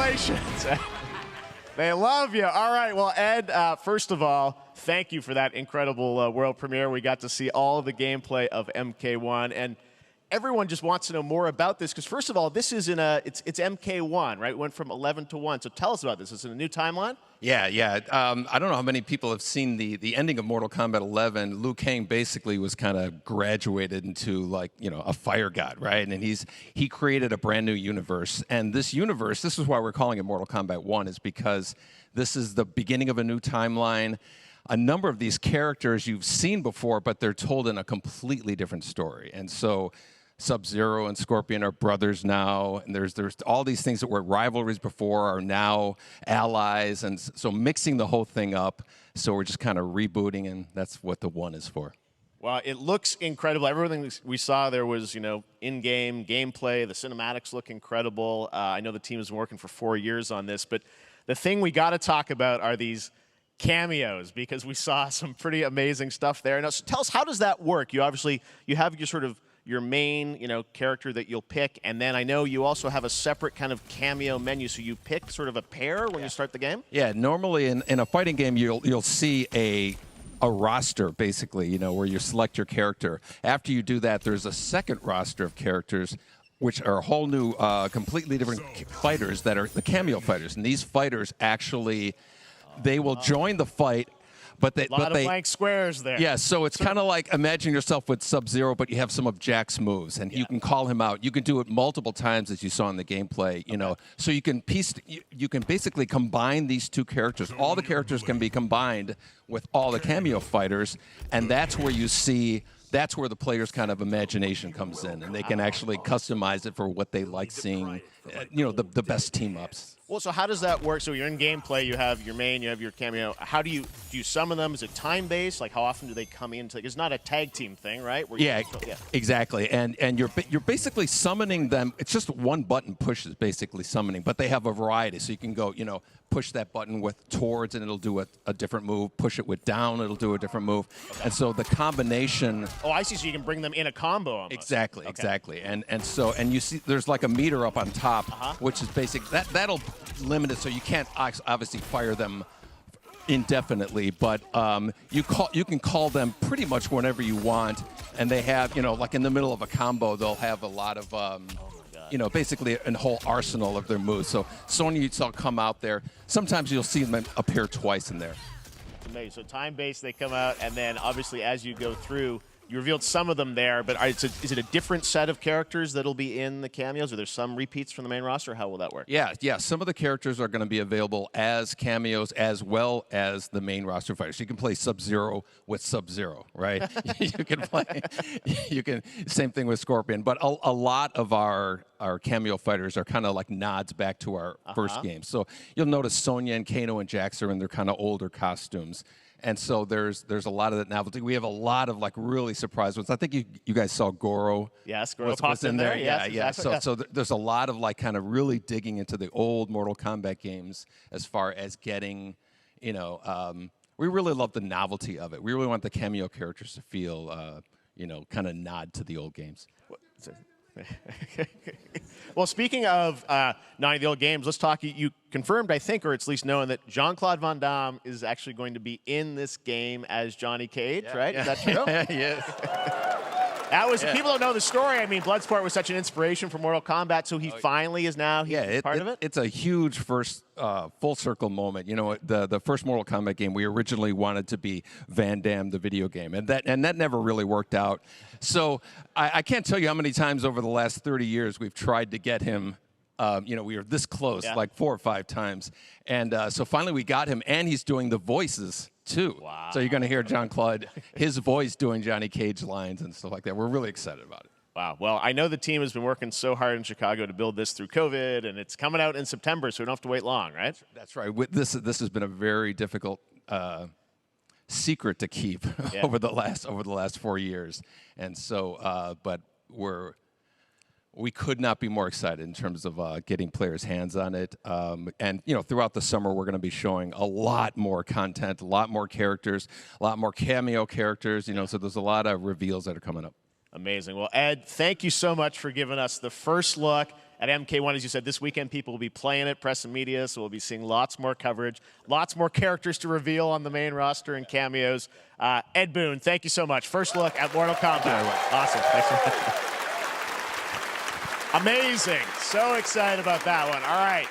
Congratulations. They love you. All right. Well, Ed, first of all, thank you for that incredible world premiere. We got to see all the gameplay of MK1, and everyone just wants to know more about this because, first of all, this is it's MK1, right? It went from 11 to 1. So tell us about this. Is it a new timeline? Yeah. I don't know how many people have seen the ending of Mortal Kombat 11. Liu Kang basically was kind of graduated into, like, you know, a fire god, right? And he created a brand new universe. And this universe, this is why we're calling it Mortal Kombat 1, is because this is the beginning of a new timeline. A number of these characters you've seen before, but they're told in a completely different story. And so Sub-Zero and Scorpion are brothers now, and there's all these things that were rivalries before are now allies, and so mixing the whole thing up. So we're just kind of rebooting, and that's what the 1 is for. Well, it looks incredible. Everything we saw there was, you know, in-game gameplay. The cinematics look incredible. I know the team has been working for 4 years on this, but the thing we got to talk about are these cameos, because we saw some pretty amazing stuff there. Now, so tell us, how does that work? You obviously have your sort of your main, you know, character that you'll pick, and then I know you also have a separate kind of cameo menu, so you pick sort of a pair when you start the game? Yeah, normally in a fighting game, you'll see a roster, basically, you know, where you select your character. After you do that, there's a second roster of characters, which are a whole new, completely different fighters that are the cameo fighters. And these fighters actually, they will join the fight, but they... A lot of blank squares there. Yeah, so it's kind of like, imagine yourself with Sub-Zero, but you have some of Jack's moves, and you can call him out. You can do it multiple times, as you saw in the gameplay, you know. So you can you can basically combine these two characters. All the characters can be combined with all the cameo fighters, and that's where you see... That's where the player's kind of imagination comes in, and they can actually customize it for what they like seeing, you know, the best team-ups. Well, so how does that work? So you're in gameplay, you have your main, you have your cameo. How do you summon them? Is it time-based? Like, how often do they come in? It's not a tag team thing, right? Yeah, exactly. And you're basically summoning them. It's just one button push is basically summoning, but they have a variety. So you can go, you know, push that button with towards, and it'll do a different move. Push it with down, it'll do a different move. Okay. And so the combination... Oh, I see. So you can bring them in a combo almost. Exactly, exactly. And you see there's like a meter up on top, which is basic. That'll limit it, so you can't obviously fire them indefinitely, but you can call them pretty much whenever you want, and they have, you know, like in the middle of a combo, they'll have a lot of you know, basically a whole arsenal of their moves. So Sonya, you'll come out there. Sometimes you'll see them appear twice in there. Amazing. So time-based, they come out, and then obviously as you go through, you revealed some of them there, but is it a different set of characters that'll be in the cameos? Are there some repeats from the main roster? How will that work? Yeah. Some of the characters are going to be available as cameos as well as the main roster fighters. You can play Sub-Zero with Sub-Zero, right? Same thing with Scorpion. But a lot of our cameo fighters are kind of like nods back to our first game. So you'll notice Sonya and Kano and Jax are in their kind of older costumes. And so there's a lot of that novelty. We have a lot of like really surprise ones. I think you guys saw Goro. Yes, Goro popped in there. Yeah. Exactly. So there's a lot of like kind of really digging into the old Mortal Kombat games as far as getting, you know, we really love the novelty of it. We really want the cameo characters to feel, you know, kind of nod to the old games. Well, speaking of nodding to the old games, let's talk. You confirmed, I think, or at least known, that Jean-Claude Van Damme is actually going to be in this game as Johnny Cage, right? Is that true? Yes. That was, people don't know the story. I mean, Bloodsport was such an inspiration for Mortal Kombat, so he finally is now part of it? It's a huge first full circle moment. You know, the first Mortal Kombat game, we originally wanted to be Van Damme, the video game, and that never really worked out. So I can't tell you how many times over the last 30 years we've tried to get him. You know, we were this close, like 4 or 5 times. And so finally we got him, and he's doing the voices, too. Wow. So you're going to hear Jean-Claude, his voice doing Johnny Cage lines and stuff like that. We're really excited about it. Wow. Well, I know the team has been working so hard in Chicago to build this through COVID, and it's coming out in September, so we don't have to wait long, right? That's right. This has been a very difficult secret to keep over the last 4 years. And so, but we could not be more excited in terms of getting players' hands on it. And, you know, throughout the summer, we're going to be showing a lot more content, a lot more characters, a lot more cameo characters, you know, so there's a lot of reveals that are coming up. Amazing. Well, Ed, thank you so much for giving us the first look at MK1. As you said, this weekend people will be playing it, press and media, so we'll be seeing lots more coverage, lots more characters to reveal on the main roster and cameos. Ed Boon, thank you so much. First look at Mortal Kombat. Awesome. Thanks so much. Amazing. So excited about that one. All right.